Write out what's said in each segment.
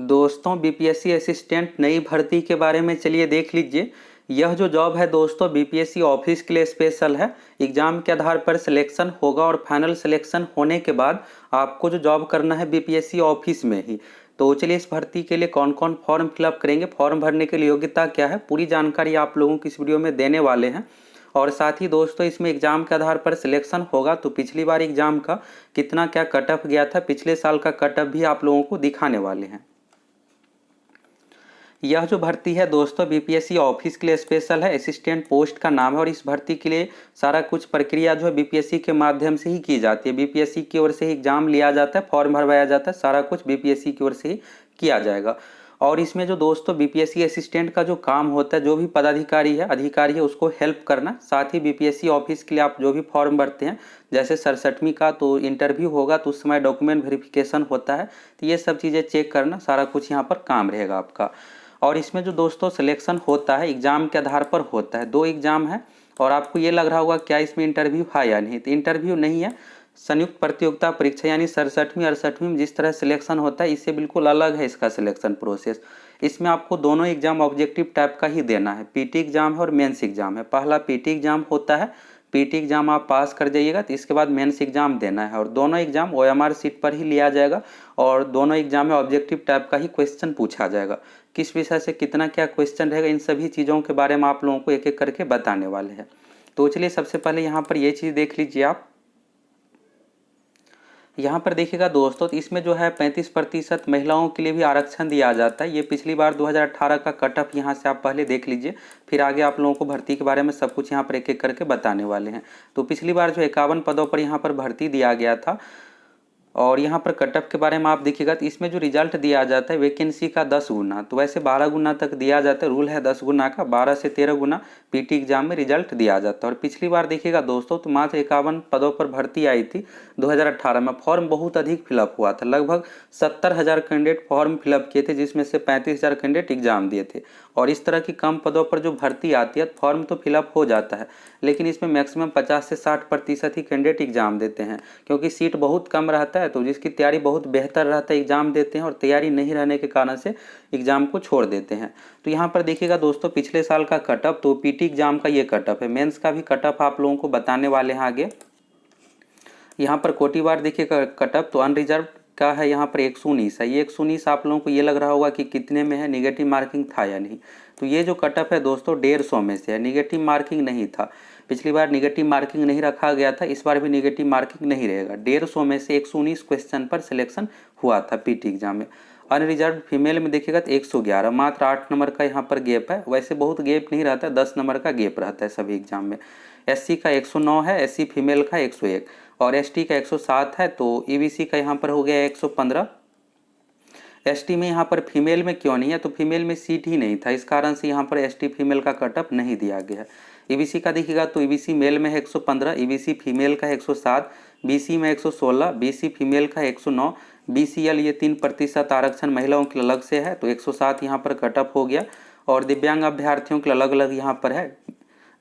दोस्तों BPSC assistant नई भर्ती के बारे में चलिए देख लीजिए। यह जो जॉब है दोस्तों बीपीएससी ऑफिस के लिए स्पेशल है। एग्जाम के आधार पर सिलेक्शन होगा और फाइनल सिलेक्शन होने के बाद आपको जो जॉब करना है बीपीएससी ऑफिस में ही। तो चलिए इस भर्ती के लिए कौन कौन फॉर्म फिलअप करेंगे, फॉर्म भरने के लिए योग्यता क्या है, पूरी जानकारी आप लोगों को इस वीडियो में देने वाले हैं। और साथ ही दोस्तों इसमें एग्जाम के आधार पर सिलेक्शन होगा तो पिछली बार एग्जाम का कितना क्या कट ऑफ गया था, पिछले साल का कट ऑफ भी आप लोगों को दिखाने वाले हैं। यह जो भर्ती है दोस्तों बीपीएससी ऑफिस के लिए स्पेशल है, असिस्टेंट पोस्ट का नाम है। और इस भर्ती के लिए सारा कुछ प्रक्रिया जो है बीपीएससी के माध्यम से ही की जाती है। बीपीएससी की ओर से ही एग्जाम लिया जाता है, फॉर्म भरवाया जाता है, सारा कुछ बीपीएससी की ओर से ही किया जाएगा। और इसमें जो दोस्तों बीपीएससी असिस्टेंट का जो काम होता है, जो भी पदाधिकारी है अधिकारी है उसको हेल्प करना। साथ ही बीपीएससी ऑफिस के लिए आप जो भी फॉर्म भरते हैं, जैसे 67वीं का तो इंटरव्यू होगा तो उस समय डॉक्यूमेंट वेरिफिकेशन होता है, तो ये सब चीज़ें चेक करना, सारा कुछ यहाँ पर काम रहेगा आपका। और इसमें जो दोस्तों सिलेक्शन होता है एग्जाम के आधार पर होता है। 2 एग्जाम है और आपको ये लग रहा होगा क्या इसमें इंटरव्यू है या नहीं, तो इंटरव्यू नहीं है। संयुक्त प्रतियोगिता परीक्षा यानी 67वीं 68वीं में जिस तरह सिलेक्शन होता है इससे बिल्कुल अलग है इसका सिलेक्शन प्रोसेस। इसमें आपको दोनों एग्जाम ऑब्जेक्टिव टाइप का ही देना है। पीटी एग्जाम है और मेंस एग्जाम है। पहला पीटी एग्जाम होता है, पीटी एग्जाम आप पास कर जाइएगा तो इसके बाद मेंस एग्जाम देना है। और दोनों एग्जाम ओएमआर सीट पर ही लिया जाएगा और दोनों एग्जाम में ऑब्जेक्टिव टाइप का ही क्वेश्चन पूछा जाएगा। किस विषय से कितना क्या क्वेश्चन रहेगा, इन सभी चीज़ों के बारे में आप लोगों को एक एक करके बताने वाले हैं। तो चलिए सबसे पहले यहाँ पर ये चीज़ देख लीजिए। आप यहाँ पर देखिएगा दोस्तों, तो इसमें जो है 35% महिलाओं के लिए भी आरक्षण दिया जाता है। ये पिछली बार 2018 का कट ऑफ यहाँ से आप पहले देख लीजिए, फिर आगे आप लोगों को भर्ती के बारे में सब कुछ यहाँ पर एक एक करके बताने वाले हैं। तो पिछली बार जो 51 पदों पर यहाँ पर भर्ती दिया गया था। और यहाँ पर कट ऑफ के बारे में आप देखिएगा तो इसमें जो रिजल्ट दिया जाता है वैकेंसी का 10 गुना, तो वैसे 12 गुना तक दिया जाता है। रूल है 10 गुना का, 12 से 13 गुना पीटी एग्जाम में रिजल्ट दिया जाता है। और पिछली बार देखिएगा दोस्तों तो मात्र 51 पदों पर भर्ती आई थी 2018 में। फॉर्म बहुत अधिक फिलअप हुआ था, लगभग 70,000 कैंडिडेट फॉर्म फिलअप किए थे, जिसमें से 35,000 कैंडिडेट एग्जाम दिए थे। और इस तरह की कम पदों पर जो भर्ती आती है फॉर्म तो फिलअप हो जाता है, लेकिन इसमें मैक्सिमम 50 से 60% ही कैंडिडेट एग्जाम देते हैं, क्योंकि सीट बहुत कम रहता है। तो जिसकी तैयारी बहुत बेहतर रहता है एग्जाम देते हैं, और तैयारी नहीं रहने के कारण से एग्जाम को छोड़ देते हैं। तो यहाँ पर देखिएगा दोस्तों पिछले साल का कट ऑफ, तो पीटी एग्जाम का ये कट ऑफ है। मेंस का भी कट ऑफ आप लोगों को बताने वाले हैं आगे। यहाँ पर कोटिवार देखिएगा कट ऑफ, तो अनरिजर्व का है यहाँ पर 119 है। ये 119 आप लोगों को ये लग रहा होगा कि कितने में है, निगेटिव मार्किंग था या नहीं। तो ये जो कट ऑफ है दोस्तों 150 में से है, निगेटिव मार्किंग नहीं था। पिछली बार निगेटिव मार्किंग नहीं रखा गया था, इस बार भी निगेटिव मार्किंग नहीं रहेगा। 150 में से 119 क्वेश्चन पर सिलेक्शन हुआ था पीटी एग्जाम में। अनरिजर्व फीमेल में देखिएगा तो 111, मात्र 8 नंबर का यहाँ पर गैप है। वैसे बहुत गैप नहीं रहता है, 10 नंबर का गैप रहता है सभी एग्जाम में। एससी का 109 है, एससी फीमेल का 101 और एसटी का 107 है। तो ईबीसी का यहाँ पर हो गया 115। एसटी में यहाँ पर फीमेल में क्यों नहीं है, तो फीमेल में सीट ही नहीं था, इस कारण से यहाँ पर एसटी फीमेल का कटअप नहीं दिया गया है। ईबीसी का देखिएगा तो ईबीसी मेल में है 115, ईबीसी फीमेल का 107, बीसी में 116, बीसी फीमेल का 109, बीसीएल ये 3% आरक्षण महिलाओं के अलग से है, तो 107 यहाँ पर कटअप हो गया। और दिव्यांग अभ्यर्थियों के अलग अलग यहाँ पर है।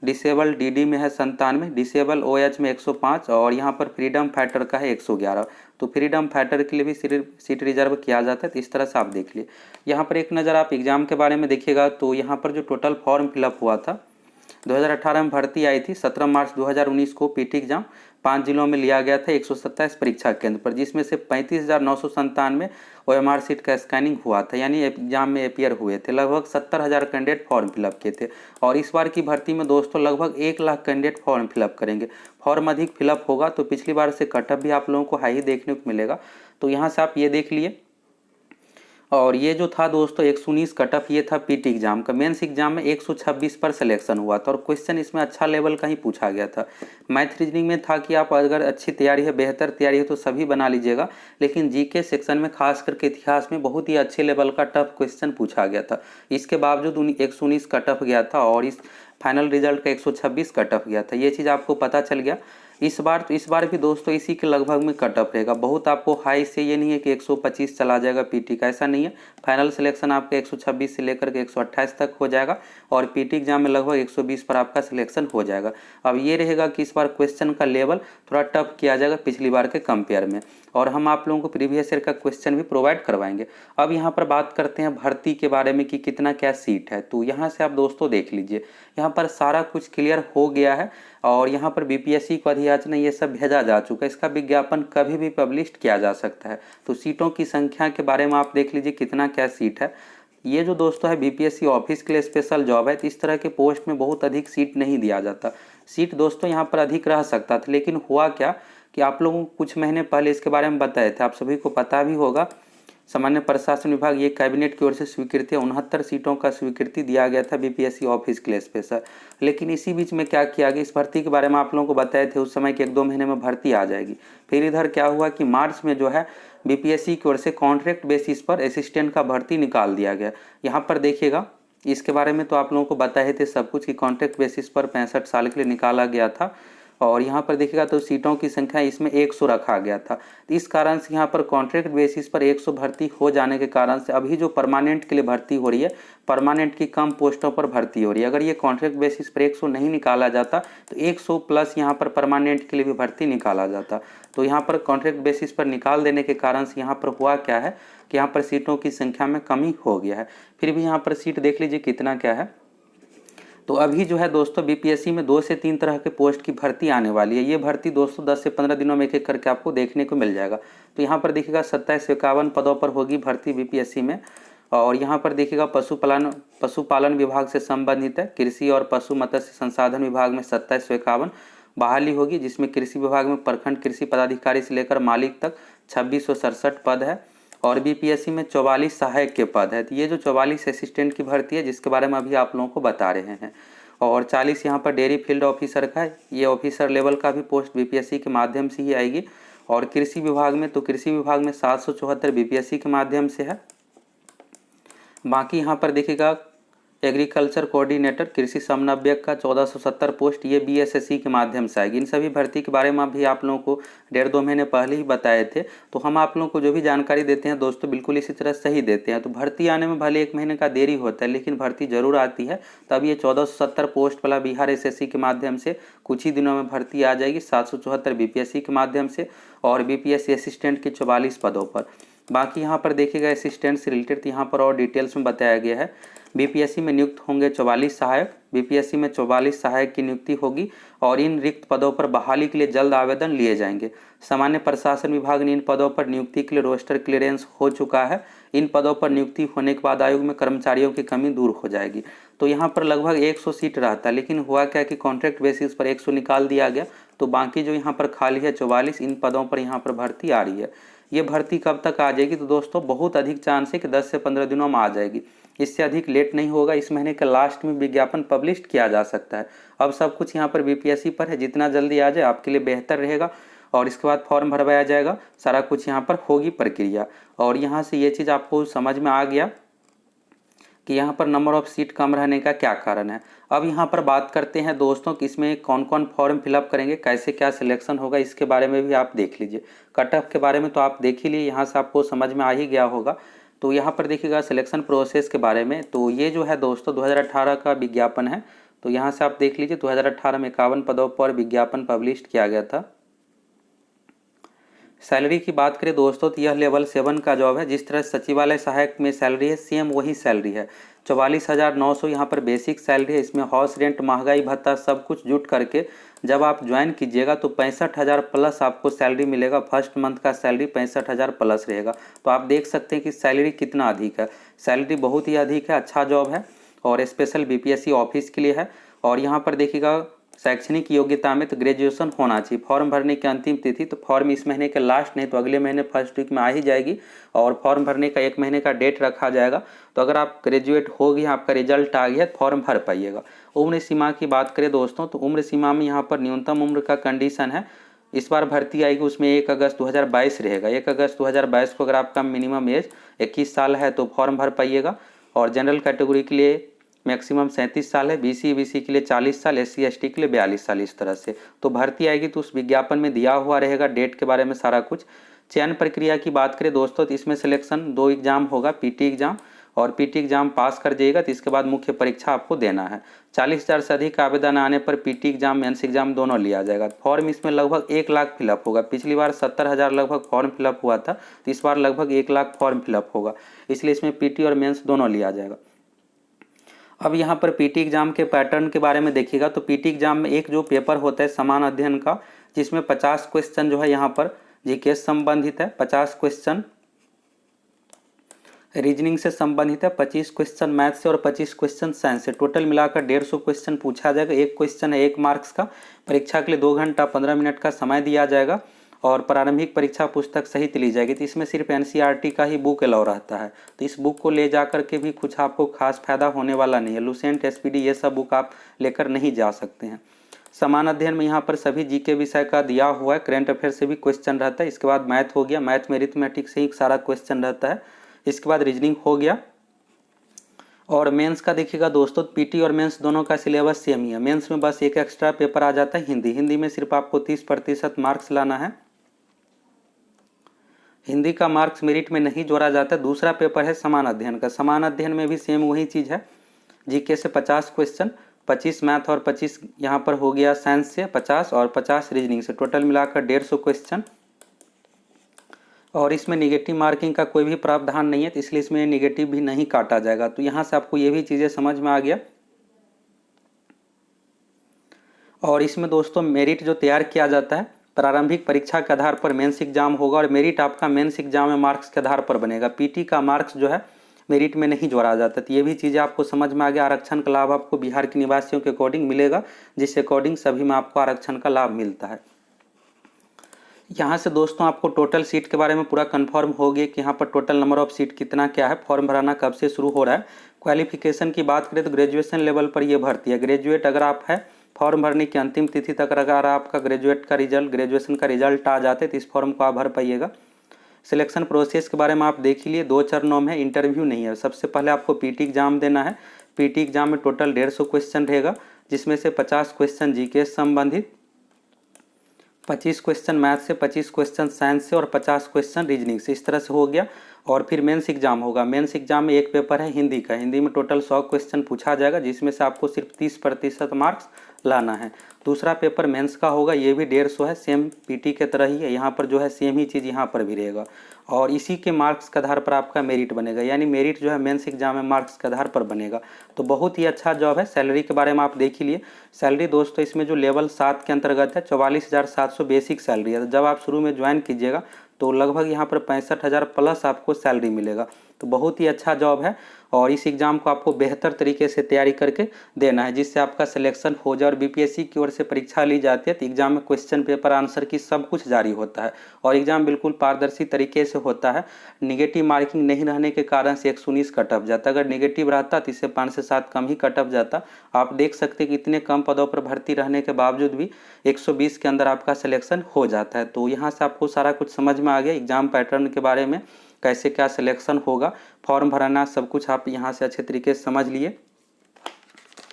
डिसेबल डीडी में है 97, डिसेबल ओएच में 105 और यहाँ पर फ्रीडम फाइटर का है 111। तो फ्रीडम फाइटर के लिए भी सीट रिजर्व किया जाता है। तो इस तरह से आप देख लिए। यहाँ पर एक नज़र आप एग्जाम के बारे में देखिएगा तो यहाँ पर जो टोटल फॉर्म फिलअप हुआ था 2018 में भर्ती आई थी 17 मार्च 2019 को। पीटी एग्जाम 5 जिलों में लिया गया था 127 परीक्षा केंद्र पर, जिसमें से 35,997 ओएमआर सीट का स्कैनिंग हुआ था, यानी एग्जाम में अपियर हुए थे। लगभग 70,000 कैंडिडेट फॉर्म फिलअप किए थे। और इस बार की भर्ती में दोस्तों लगभग 1 लाख कैंडिडेट फॉर्म फिलअप करेंगे। फॉर्म अधिक फिलअप होगा तो पिछली बार से कटअप भी आप लोगों को हाई देखने को मिलेगा। तो यहाँ से आप ये देख लिए। और ये जो था दोस्तों 119 कटअप ये था पीटी एग्जाम का। मेंस एग्जाम में 126 पर सिलेक्शन हुआ था और क्वेश्चन इसमें अच्छा लेवल का ही पूछा गया था। मैथ रीजनिंग में था कि आप अगर अच्छी तैयारी है, बेहतर तैयारी है तो सभी बना लीजिएगा, लेकिन जीके सेक्शन में खास करके इतिहास में बहुत ही अच्छे लेवल का टफ क्वेश्चन पूछा गया था। इसके बावजूद 119 कटअप गया था और इस फाइनल रिजल्ट का 126 कटअप गया था। ये चीज़ आपको पता चल गया। इस बार भी दोस्तों इसी के लगभग में कट ऑफ रहेगा। बहुत आपको हाई से ये नहीं है कि 125 चला जाएगा पीटी का, ऐसा नहीं है। फाइनल सिलेक्शन आपका 126 से लेकर के 128 तक हो जाएगा और पीटी एग्जाम में लगभग 120 पर आपका सिलेक्शन हो जाएगा। अब ये रहेगा कि इस बार क्वेश्चन का लेवल थोड़ा टफ किया जाएगा पिछली बार के कंपेयर में, और हम आप लोगों को प्रीवियस ईयर का क्वेश्चन भी प्रोवाइड करवाएंगे। अब यहाँ पर बात करते हैं भर्ती के बारे में कि कितना क्या सीट है। तो यहाँ से आप दोस्तों देख लीजिए, यहाँ पर सारा कुछ क्लियर हो गया है और यहाँ पर बीपीएससी को अधियाचना ये सब भेजा जा चुका है। इसका विज्ञापन कभी भी पब्लिश किया जा सकता है। तो सीटों की संख्या के बारे में आप देख लीजिए कितना क्या सीट है। ये जो दोस्तों है बीपीएससी ऑफिस के लिए स्पेशल जॉब है, तो इस तरह के पोस्ट में बहुत अधिक सीट नहीं दिया जाता। सीट दोस्तों यहाँ पर अधिक रह सकता था, लेकिन हुआ क्या कि आप लोगों को कुछ महीने पहले इसके बारे में बताए थे, आप सभी को पता भी होगा। सामान्य प्रशासन विभाग ये कैबिनेट की ओर से स्वीकृति 69 सीटों का स्वीकृति दिया गया था बीपीएससी ऑफिस के लिए स्पेशल। लेकिन इसी बीच में क्या किया गया, इस भर्ती के बारे में आप लोगों को बताए थे उस समय कि 1-2 महीने में भर्ती आ जाएगी। फिर इधर क्या हुआ कि मार्च में जो है बीपीएससी की ओर से कॉन्ट्रैक्ट बेसिस पर असिस्टेंट का भर्ती निकाल दिया गया। यहाँ पर देखिएगा, इसके बारे में तो आप लोगों को बताए थे सब कुछ कि कॉन्ट्रैक्ट बेसिस पर 65 साल के लिए निकाला गया था। और यहाँ पर देखिएगा तो सीटों की संख्या इसमें 100 रखा गया था। तो इस कारण से यहाँ पर कॉन्ट्रैक्ट बेसिस पर 100 भर्ती हो जाने के कारण से अभी जो परमानेंट के लिए भर्ती हो रही है, परमानेंट की कम पोस्टों पर भर्ती हो रही है। अगर ये कॉन्ट्रैक्ट बेसिस पर 100 नहीं निकाला जाता तो 100 प्लस यहाँ पर परमानेंट के लिए भी भर्ती निकाला जाता। तो यहाँ पर कॉन्ट्रैक्ट बेसिस पर निकाल देने के कारण से यहाँ पर हुआ क्या है कि यहाँ पर सीटों की संख्या में कमी हो गया है। फिर भी यहाँ पर सीट देख लीजिए कितना क्या है। तो अभी जो है दोस्तों बीपीएससी में 2 से 3 तरह के पोस्ट की भर्ती आने वाली है। ये भर्ती दोस्तों 10 से 15 दिनों में एक एक करके आपको देखने को मिल जाएगा। तो यहाँ पर देखिएगा 27 से 51 पदों पर होगी भर्ती बीपीएससी में। और यहाँ पर देखिएगा पशुपालन विभाग से संबंधित है। कृषि और पशु मत्स्य संसाधन विभाग में 27 से 51 बहाली होगी, जिसमें कृषि विभाग में प्रखंड कृषि पदाधिकारी से लेकर मालिक तक 2667 पद है। और बीपीएससी में 44 सहायक के पद है। तो ये जो 44 असिस्टेंट की भर्ती है जिसके बारे में अभी आप लोगों को बता रहे हैं। और 40 यहाँ पर डेयरी फील्ड ऑफिसर का है, ये ऑफिसर लेवल का भी पोस्ट बीपीएससी के माध्यम से ही आएगी। और कृषि विभाग में 774 बीपीएससी के माध्यम से है। बाकी यहाँ पर देखिएगा एग्रीकल्चर कोऑर्डिनेटर कृषि समन्वयक का 1470 पोस्ट, ये बीएसएससी के माध्यम से आएगी। इन सभी भर्ती के बारे में भी आप लोगों को 1.5-2 महीने पहले ही बताए थे। तो हम आप लोगों को जो भी जानकारी देते हैं दोस्तों बिल्कुल इसी तरह सही देते हैं। तो भर्ती आने में भले 1 महीने का देरी होता है, लेकिन भर्ती जरूर आती है। तब ये 1470 पोस्ट वाला बिहार एसएससी के माध्यम से कुछ ही दिनों में भर्ती आ जाएगी। 774 बीपीएससी के माध्यम से और बीपीएससी असिस्टेंट के 44 पदों पर। बाकी यहाँ पर देखिएगा असिस्टेंट से रिलेटेड यहाँ पर और डिटेल्स में बताया गया है। बीपीएससी में नियुक्त होंगे 44 सहायक, बीपीएससी में 44 सहायक की नियुक्ति होगी और इन रिक्त पदों पर बहाली के लिए जल्द आवेदन लिए जाएंगे। सामान्य प्रशासन विभाग ने इन पदों पर नियुक्ति के लिए रोस्टर क्लियरेंस हो चुका है। इन पदों पर नियुक्ति होने के बाद आयोग में कर्मचारियों की कमी दूर हो जाएगी। तो यहाँ पर लगभग 100 सीट रहता है, लेकिन हुआ क्या कि कॉन्ट्रैक्ट बेसिस पर 100 निकाल दिया गया। तो बाकी जो यहाँ पर खाली है 44, इन पदों पर यहाँ पर भर्ती आ रही है। ये भर्ती कब तक आ जाएगी तो दोस्तों बहुत अधिक चांस है कि 10 से 15 दिनों में आ जाएगी। इससे अधिक लेट नहीं होगा। इस महीने के लास्ट में विज्ञापन पब्लिश किया जा सकता है। अब सब कुछ यहाँ पर बीपीएससी पर है, जितना जल्दी आ जाए आपके लिए बेहतर रहेगा। और इसके बाद फॉर्म भरवाया जाएगा, सारा कुछ यहाँ पर होगी प्रक्रिया। और यहाँ से ये चीज़ आपको समझ में आ गया कि यहाँ पर नंबर ऑफ सीट कम रहने का क्या कारण है। अब यहाँ पर बात करते हैं दोस्तों कि इसमें कौन कौन फॉर्म फिलअप करेंगे, कैसे क्या सिलेक्शन होगा, इसके बारे में भी आप देख लीजिए। कट ऑफ के बारे में तो आप देख ही लिए, यहाँ से आपको समझ में आ ही गया होगा। तो यहाँ पर देखिएगा सिलेक्शन प्रोसेस के बारे में। तो ये जो है दोस्तों 2018 का विज्ञापन है। तो यहाँ से आप देख लीजिए 2018 में 51 पदों पर विज्ञापन पब्लिश किया गया था। सैलरी की बात करें दोस्तों तो यह लेवल 7 का जॉब है। जिस तरह सचिवालय सहायक में सैलरी है सेम वही सैलरी है। 44,900 यहाँ पर बेसिक सैलरी है। इसमें हाउस रेंट, महंगाई भत्ता सब कुछ जुट करके जब आप ज्वाइन कीजिएगा तो 65,000 प्लस आपको सैलरी मिलेगा। फर्स्ट मंथ का सैलरी 65,000 प्लस रहेगा। तो आप देख सकते हैं कि सैलरी कितना अधिक है। सैलरी बहुत ही अधिक है, अच्छा जॉब है और स्पेशल बीपीएससी ऑफिस के लिए है। और यहाँ पर देखिएगा शैक्षणिक योग्यता में तो ग्रेजुएशन होना चाहिए। फॉर्म भरने की अंतिम तिथि तो फॉर्म इस महीने के लास्ट नहीं तो अगले महीने फर्स्ट वीक में आ ही जाएगी। और फॉर्म भरने का 1 महीने का डेट रखा जाएगा। तो अगर आप ग्रेजुएट हो गए, आपका रिजल्ट आ गया, फॉर्म भर पाइएगा। उम्र सीमा की बात करें दोस्तों तो उम्र सीमा में यहाँ पर न्यूनतम उम्र का कंडीशन है। इस बार भर्ती आएगी उसमें 1 अगस्त 2022 रहेगा। 1 अगस्त 2022 को अगर आपका मिनिमम एज 21 साल है तो फॉर्म भर पाइएगा। और जनरल कैटेगरी के लिए मैक्सिमम 37 साल है, बीसी बीसी के लिए 40 साल, एससी एसटी के लिए 42 साल, इस तरह से। तो भर्ती आएगी तो उस विज्ञापन में दिया हुआ रहेगा डेट के बारे में सारा कुछ। चयन प्रक्रिया की बात करें दोस्तों तो इसमें सिलेक्शन 2 एग्जाम होगा, पीटी एग्जाम, और पीटी एग्जाम पास कर जाइएगा तो इसके बाद मुख्य परीक्षा आपको देना है। 40,000 से अधिक आवेदन आने पर पीटी एग्जाम मेंस एग्जाम दोनों लिया जाएगा। फॉर्म इसमें लगभग 1 लाख फिलअप होगा। पिछली बार 70,000 लगभग फॉर्म फिलअप हुआ था, तो इस बार लगभग 1 लाख फॉर्म फिलअप होगा, इसलिए इसमें पीटी और मेंस दोनों लिया जाएगा। अब यहाँ पर पीटी एग्जाम के पैटर्न के बारे में देखिएगा तो पीटी एग्जाम में एक जो पेपर होता है समान अध्ययन का, जिसमें 50 क्वेश्चन जो है यहाँ पर जीके संबंधित है, 50 क्वेश्चन रीजनिंग से संबंधित है, 25 क्वेश्चन मैथ से और 25 क्वेश्चन साइंस से। टोटल मिलाकर 150 क्वेश्चन पूछा जाएगा। एक क्वेश्चन है 1 मार्क्स का। परीक्षा के लिए 2 घंटा 15 मिनट का समय दिया जाएगा और प्रारंभिक परीक्षा पुस्तक सहित ली जाएगी। तो इसमें सिर्फ एनसीईआरटी का ही बुक अलाउ रहता है, तो इस बुक को ले जा करके भी कुछ आपको खास फायदा होने वाला नहीं है। लुसेंट, एसपीडी ये सब बुक आप लेकर नहीं जा सकते हैं। समान अध्ययन में यहाँ पर सभी जीके विषय का दिया हुआ है, करेंट अफेयर से भी क्वेश्चन रहता है। इसके बाद मैथ हो गया, मैथ में अरिथमेटिक से ही सारा क्वेश्चन रहता है। इसके बाद रीजनिंग हो गया। और मेंस का देखिएगा दोस्तों, पीटी और मेंस दोनों का सिलेबस सेम ही है। मेंस में बस एक एक्स्ट्रा पेपर आ जाता है हिंदी। हिंदी में सिर्फ आपको 30% मार्क्स लाना है। हिंदी का मार्क्स मेरिट में नहीं जोड़ा जाता। दूसरा पेपर है समान अध्ययन का। समान अध्ययन में भी सेम वही चीज़ है, जीके से 50 क्वेश्चन, 25 मैथ और 25 यहाँ पर हो गया साइंस से 50 और 50 रीजनिंग से, टोटल मिलाकर 150 क्वेश्चन। और इसमें निगेटिव मार्किंग का कोई भी प्रावधान नहीं है, तो इसलिए इसमें निगेटिव भी नहीं काटा जाएगा। तो यहाँ से आपको ये भी चीज़ें समझ में आ गया। और इसमें दोस्तों मेरिट जो तैयार किया जाता है प्रारंभिक परीक्षा के आधार पर मेंस एग्जाम होगा, और मेरिट आपका मेंस एग्जाम में मार्क्स के आधार पर बनेगा। पीटी का मार्क्स जो है मेरिट में नहीं जोड़ा जाता। तो ये भी चीज़ें आपको समझ में आ गया। आरक्षण का लाभ आपको बिहार के निवासियों के अकॉर्डिंग मिलेगा, जिस अकॉर्डिंग सभी में आपको आरक्षण का लाभ मिलता है। यहाँ से दोस्तों आपको टोटल सीट के बारे में पूरा कंफर्म हो गया कि यहाँ पर टोटल नंबर ऑफ सीट कितना क्या है, फॉर्म भराना कब से शुरू हो रहा है। क्वालिफिकेशन की बात करें तो ग्रेजुएशन लेवल पर ये भर्ती है। ग्रेजुएट अगर आप है, फॉर्म भरने की अंतिम तिथि तक अगर आपका ग्रेजुएशन का रिजल्ट आ जाते तो इस फॉर्म को आप भर पाइएगा। सिलेक्शन प्रोसेस के बारे में आप देख लिए, 2 चरणों में, इंटरव्यू नहीं है। सबसे पहले आपको पीटी एग्जाम देना है। पीटी एग्जाम में टोटल 150 क्वेश्चन रहेगा, जिसमें से 50 क्वेश्चन जीके से संबंधित, 25 क्वेश्चन मैथ से, 25 क्वेश्चन साइंस से और 50 क्वेश्चन रीजनिंग से। इस तरह से हो गया। और फिर मेंस एग्जाम होगा। मेंस एग्जाम में एक पेपर है हिंदी का। हिंदी में टोटल 100 क्वेश्चन पूछा जाएगा, जिसमें से आपको सिर्फ 30% मार्क्स लाना है। दूसरा पेपर मेंस का होगा, ये भी 150 है, सेम पीटी के तरह ही है। यहाँ पर जो है सेम ही चीज़ यहाँ पर भी रहेगा, और इसी के मार्क्स के आधार पर आपका मेरिट बनेगा। यानी मेरिट जो है मेंस एग्जाम में मार्क्स के आधार पर बनेगा। तो बहुत ही अच्छा जॉब है। सैलरी के बारे में आप देख ही लिए। सैलरी दोस्तों इसमें जो लेवल 7 के अंतर्गत है 44,700 बेसिक सैलरी है। जब आप शुरू में ज्वाइन कीजिएगा तो लगभग यहाँ पर 65,000 प्लस आपको सैलरी मिलेगा। तो बहुत ही अच्छा जॉब है, और इस एग्ज़ाम को आपको बेहतर तरीके से तैयारी करके देना है, जिससे आपका सिलेक्शन हो जाए। और बीपीएससी की ओर से परीक्षा ली जाती है तो एग्जाम में क्वेश्चन पेपर आंसर की सब कुछ जारी होता है, और एग्जाम बिल्कुल पारदर्शी तरीके से होता है। निगेटिव मार्किंग नहीं रहने के कारण से 119 कट ऑफ जाता। अगर निगेटिव रहता तो इससे 5 से 7 कम ही कट ऑफ जाता। आप देख सकते कि इतने कम पदों पर भर्ती रहने के बावजूद भी 120 के अंदर आपका सिलेक्शन हो जाता है। तो यहाँ से आपको सारा कुछ समझ में आ गया। एग्जाम पैटर्न के बारे में, कैसे क्या सिलेक्शन होगा, फॉर्म भरना, सब कुछ आप यहाँ से अच्छे तरीके से समझ लिए।